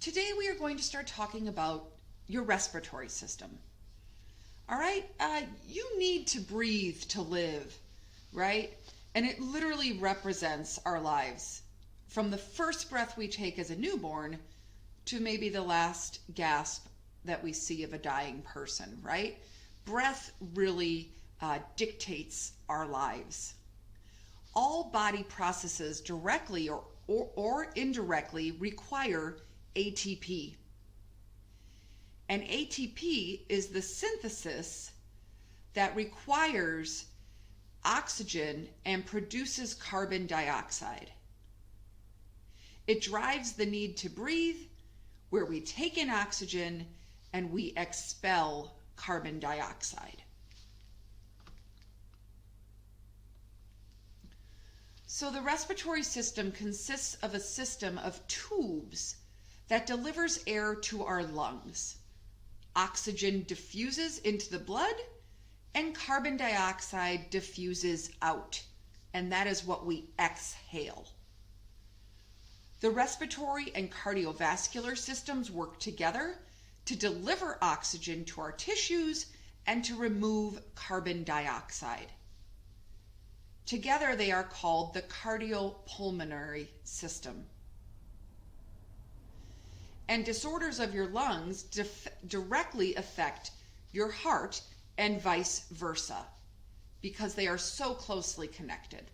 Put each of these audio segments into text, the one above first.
Today we are going to start talking about your respiratory system. All right, you need to breathe to live, right? And it literally represents our lives. From the first breath we take as a newborn to maybe the last gasp that we see of a dying person, right? Breath really dictates our lives. All body processes directly or indirectly require ATP. And ATP is the synthesis that requires oxygen and produces carbon dioxide. It drives the need to breathe, where we take in oxygen and we expel carbon dioxide. So the respiratory system consists of a system of tubes that delivers air to our lungs. Oxygen diffuses into the blood and carbon dioxide diffuses out, and that is what we exhale. The respiratory and cardiovascular systems work together to deliver oxygen to our tissues and to remove carbon dioxide. Together they are called the cardiopulmonary system. And disorders of your lungs directly affect your heart and vice versa, because they are so closely connected.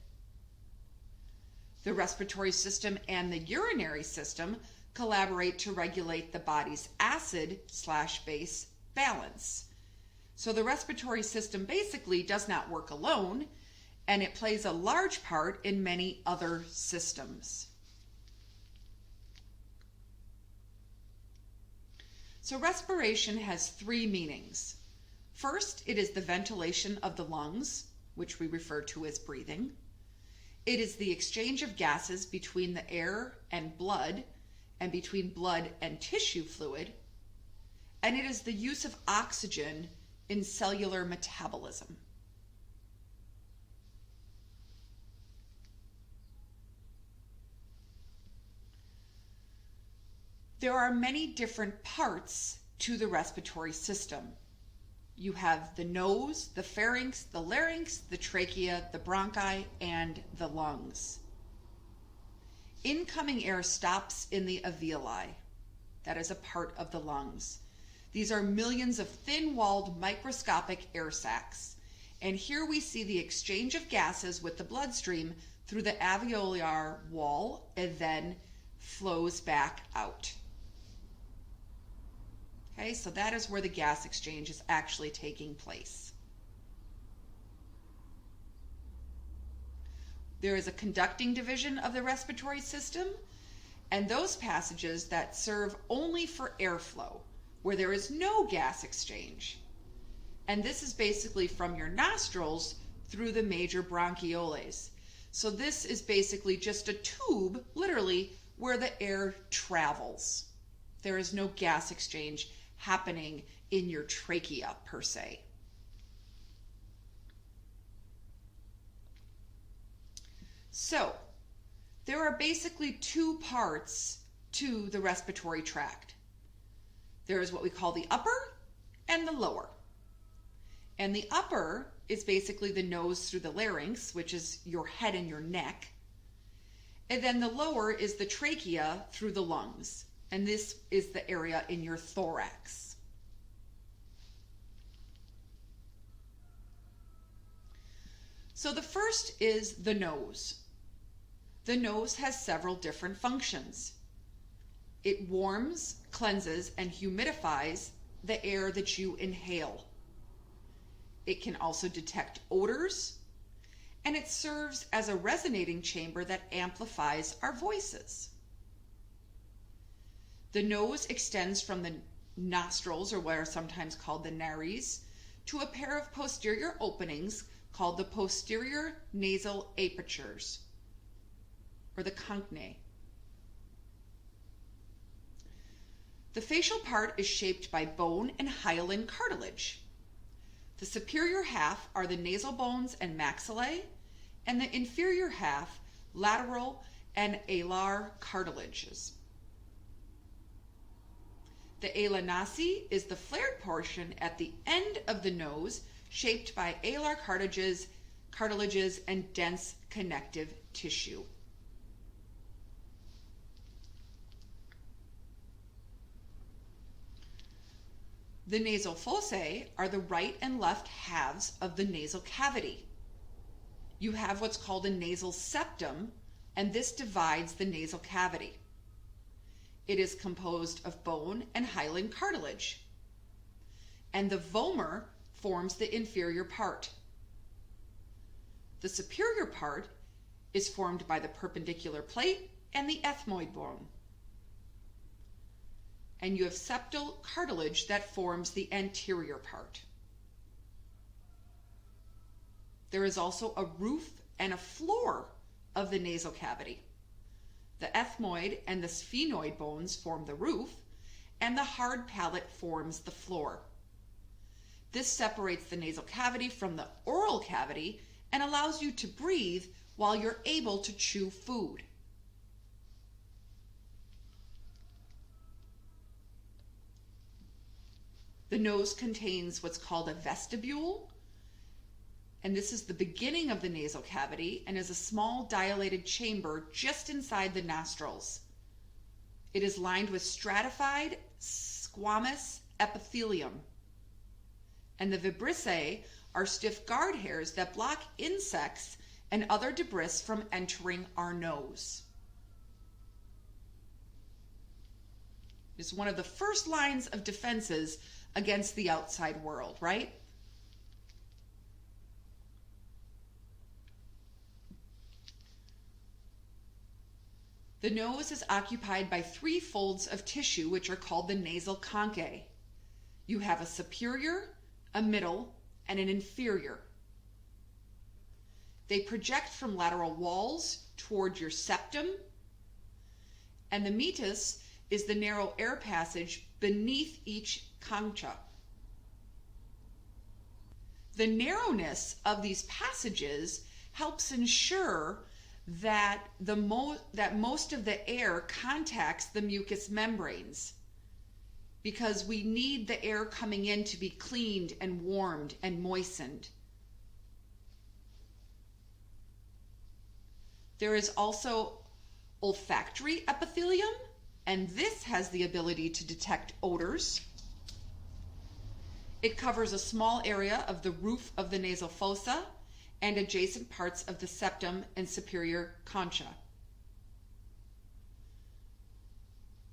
The respiratory system and the urinary system collaborate to regulate the body's acid/base balance. So the respiratory system basically does not work alone, and it plays a large part in many other systems. So respiration has three meanings. First, it is the ventilation of the lungs, which we refer to as breathing. It is the exchange of gases between the air and blood, and between blood and tissue fluid. And it is the use of oxygen in cellular metabolism. There are many different parts to the respiratory system. You have the nose, the pharynx, the larynx, the trachea, the bronchi, and the lungs. Incoming air stops in the alveoli. That is a part of the lungs. These are millions of thin-walled microscopic air sacs. And here we see the exchange of gases with the bloodstream through the alveolar wall and then flows back out. Okay, so that is where the gas exchange is actually taking place. There is a conducting division of the respiratory system, and those passages that serve only for airflow, where there is no gas exchange. And this is basically from your nostrils through the major bronchioles. So this is basically just a tube, literally, where the air travels. There is no gas exchange happening in your trachea per se. So, there are basically two parts to the respiratory tract. There is what we call the upper and the lower. And the upper is basically the nose through the larynx, which is your head and your neck. And then the lower is the trachea through the lungs. And this is the area in your thorax. So the first is the nose. The nose has several different functions. It warms, cleanses, and humidifies the air that you inhale. It can also detect odors, and it serves as a resonating chamber that amplifies our voices. The nose extends from the nostrils, or what are sometimes called the nares, to a pair of posterior openings called the posterior nasal apertures, or the conchnae. The facial part is shaped by bone and hyaline cartilage. The superior half are the nasal bones and maxillae, and the inferior half, lateral and alar cartilages. The ala nasi is the flared portion at the end of the nose, shaped by alar cartilages and dense connective tissue. The nasal fossae are the right and left halves of the nasal cavity. You have what's called a nasal septum, and this divides the nasal cavity. It is composed of bone and hyaline cartilage, and the vomer forms the inferior part. The superior part is formed by the perpendicular plate and the ethmoid bone. And you have septal cartilage that forms the anterior part. There is also a roof and a floor of the nasal cavity. The ethmoid and the sphenoid bones form the roof, and the hard palate forms the floor. This separates the nasal cavity from the oral cavity and allows you to breathe while you're able to chew food. The nose contains what's called a vestibule, and this is the beginning of the nasal cavity and is a small dilated chamber just inside the nostrils. It is lined with stratified squamous epithelium, and the vibrissae are stiff guard hairs that block insects and other debris from entering our nose. It's one of the first lines of defenses against the outside world, right? The nose is occupied by 3 folds of tissue, which are called the nasal conchae. You have a superior, a middle, and an inferior. They project from lateral walls toward your septum, and the meatus is the narrow air passage beneath each concha. The narrowness of these passages helps ensure that most of the air contacts the mucous membranes, because we need the air coming in to be cleaned and warmed and moistened. There is also olfactory epithelium, and this has the ability to detect odors. It covers a small area of the roof of the nasal fossa and adjacent parts of the septum and superior concha.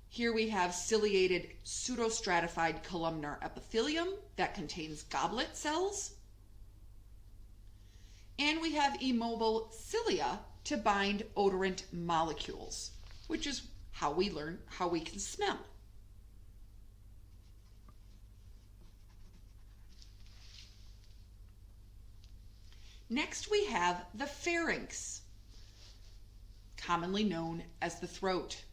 Here we have ciliated pseudostratified columnar epithelium that contains goblet cells. And we have immobile cilia to bind odorant molecules, which is how we learn how we can smell. Next, we have the pharynx, commonly known as the throat.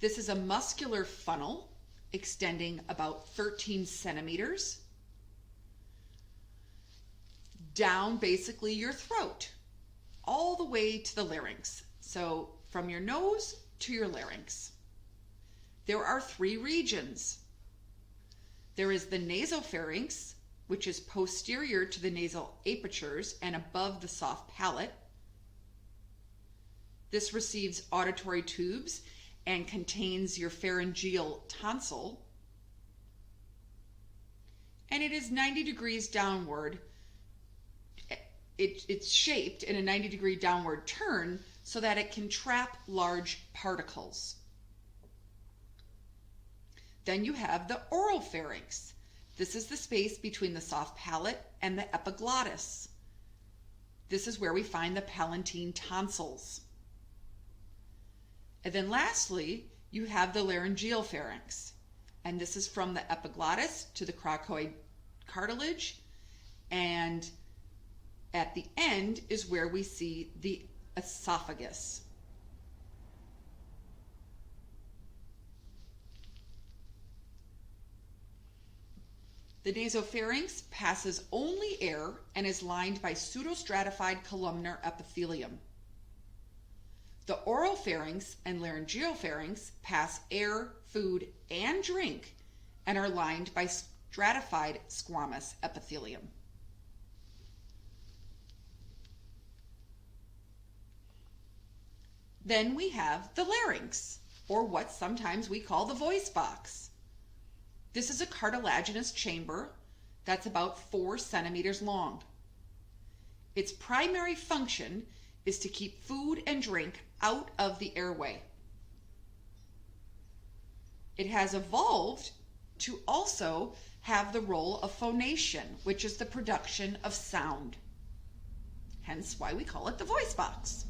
This is a muscular funnel extending about 13 centimeters down basically your throat, all the way to the larynx. So from your nose to your larynx. There are 3 regions. There is the nasopharynx, which is posterior to the nasal apertures and above the soft palate. This receives auditory tubes and contains your pharyngeal tonsil. And it is 90 degrees downward. It's shaped in a 90-degree downward turn so that it can trap large particles. Then you have the oral pharynx. This is the space between the soft palate and the epiglottis. This is where we find the palatine tonsils. And then lastly, you have the laryngeal pharynx. And this is from the epiglottis to the cricoid cartilage. And at the end is where we see the esophagus. The nasopharynx passes only air and is lined by pseudostratified columnar epithelium. The oropharynx and laryngopharynx pass air, food, and drink and are lined by stratified squamous epithelium. Then we have the larynx, or what sometimes we call the voice box. This is a cartilaginous chamber that's about 4 centimeters long. Its primary function is to keep food and drink out of the airway. It has evolved to also have the role of phonation, which is the production of sound. Hence why we call it the voice box.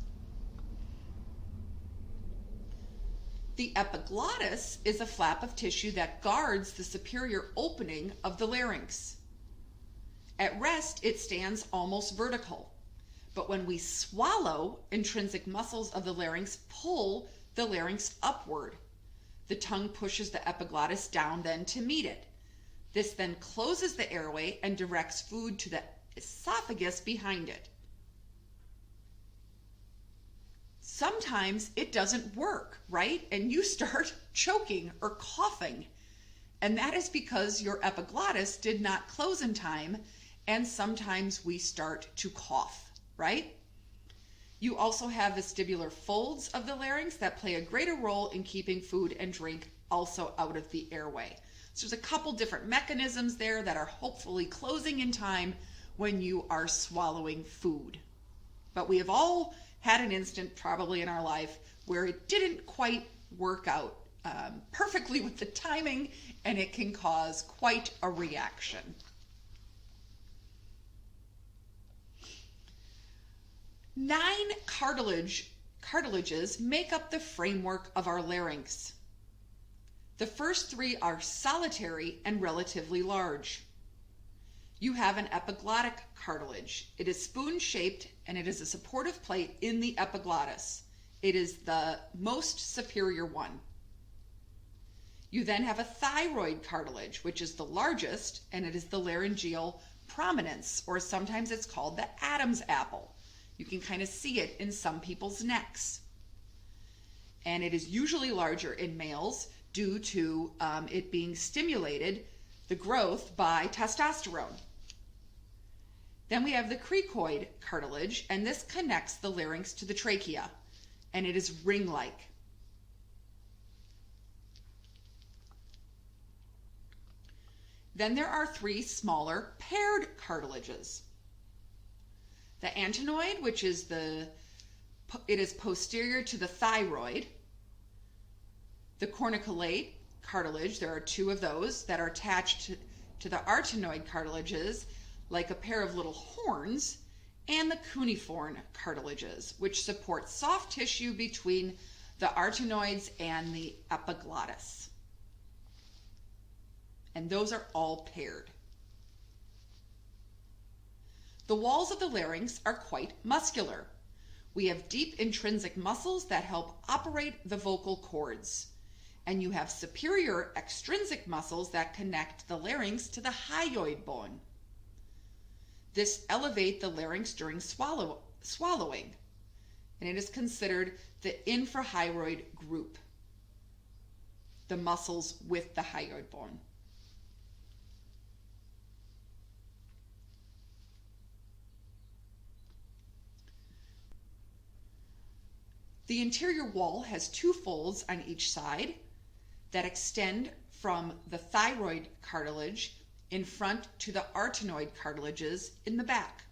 The epiglottis is a flap of tissue that guards the superior opening of the larynx. At rest, it stands almost vertical, but when we swallow, intrinsic muscles of the larynx pull the larynx upward. The tongue pushes the epiglottis down then to meet it. This then closes the airway and directs food to the esophagus behind it. Sometimes it doesn't work, right? And you start choking or coughing. And that is because your epiglottis did not close in time, and sometimes we start to cough, right? You also have vestibular folds of the larynx that play a greater role in keeping food and drink also out of the airway. So there's a couple different mechanisms there that are hopefully closing in time when you are swallowing food. But we have all had an instant probably in our life where it didn't quite work out perfectly with the timing, and it can cause quite a reaction. Nine cartilages make up the framework of our larynx. The first 3 are solitary and relatively large. You have an epiglottic cartilage. It is spoon-shaped and it is a supportive plate in the epiglottis. It is the most superior one. You then have a thyroid cartilage, which is the largest, and it is the laryngeal prominence, or sometimes it's called the Adam's apple. You can kind of see it in some people's necks. And it is usually larger in males due to it being stimulated, the growth, by testosterone. Then we have the cricoid cartilage, and this connects the larynx to the trachea, and it is ring-like. Then there are 3 smaller paired cartilages. The antenoid, which is it is posterior to the thyroid. The corniculate cartilage, there are 2 of those that are attached to the arytenoid cartilages like a pair of little horns, and the cuneiform cartilages, which support soft tissue between the arytenoids and the epiglottis. And those are all paired. The walls of the larynx are quite muscular. We have deep intrinsic muscles that help operate the vocal cords. And you have superior extrinsic muscles that connect the larynx to the hyoid bone. This elevates the larynx during swallowing, and it is considered the infrahyoid group, the muscles with the hyoid bone. The interior wall has 2 folds on each side that extend from the thyroid cartilage in front to the arytenoid cartilages in the back.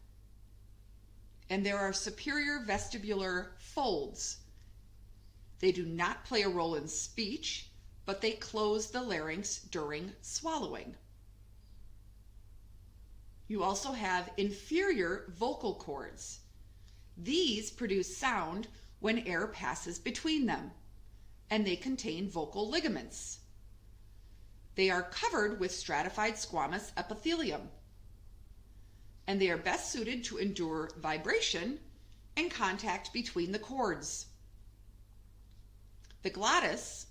And there are superior vestibular folds. They do not play a role in speech, but they close the larynx during swallowing. You also have inferior vocal cords. These produce sound when air passes between them, and they contain vocal ligaments. They are covered with stratified squamous epithelium, and they are best suited to endure vibration and contact between the cords. The glottis,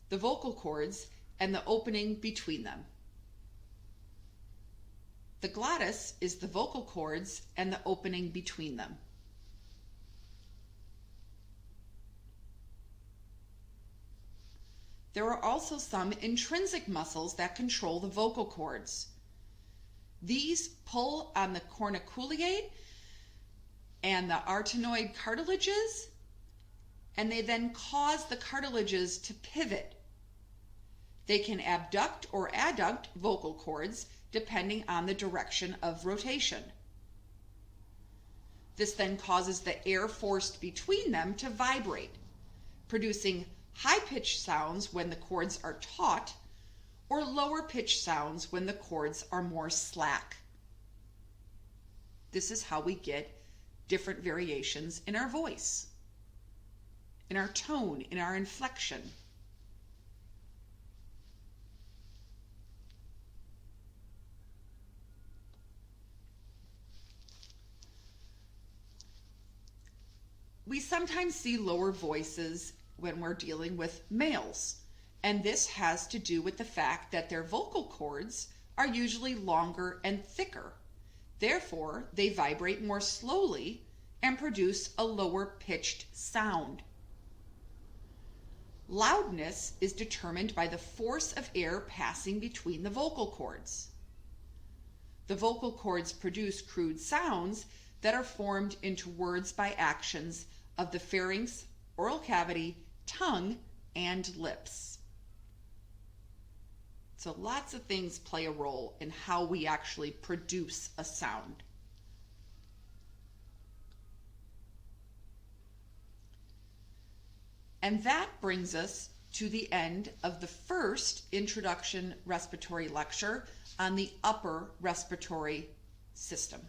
the vocal cords, and the opening between them. The glottis is the vocal cords and the opening between them. There are also some intrinsic muscles that control the vocal cords. These pull on the corniculiate and the arytenoid cartilages, and they then cause the cartilages to pivot. They can abduct or adduct vocal cords depending on the direction of rotation. This then causes the air forced between them to vibrate, producing high-pitched sounds when the cords are taut, or lower-pitched sounds when the cords are more slack. This is how we get different variations in our voice, in our tone, in our inflection. We sometimes see lower voices when we're dealing with males, and this has to do with the fact that their vocal cords are usually longer and thicker. Therefore, they vibrate more slowly and produce a lower pitched sound. Loudness is determined by the force of air passing between the vocal cords. The vocal cords produce crude sounds that are formed into words by actions of the pharynx, oral cavity, tongue, and lips. So lots of things play a role in how we actually produce a sound. And that brings us to the end of the first introduction respiratory lecture on the upper respiratory system.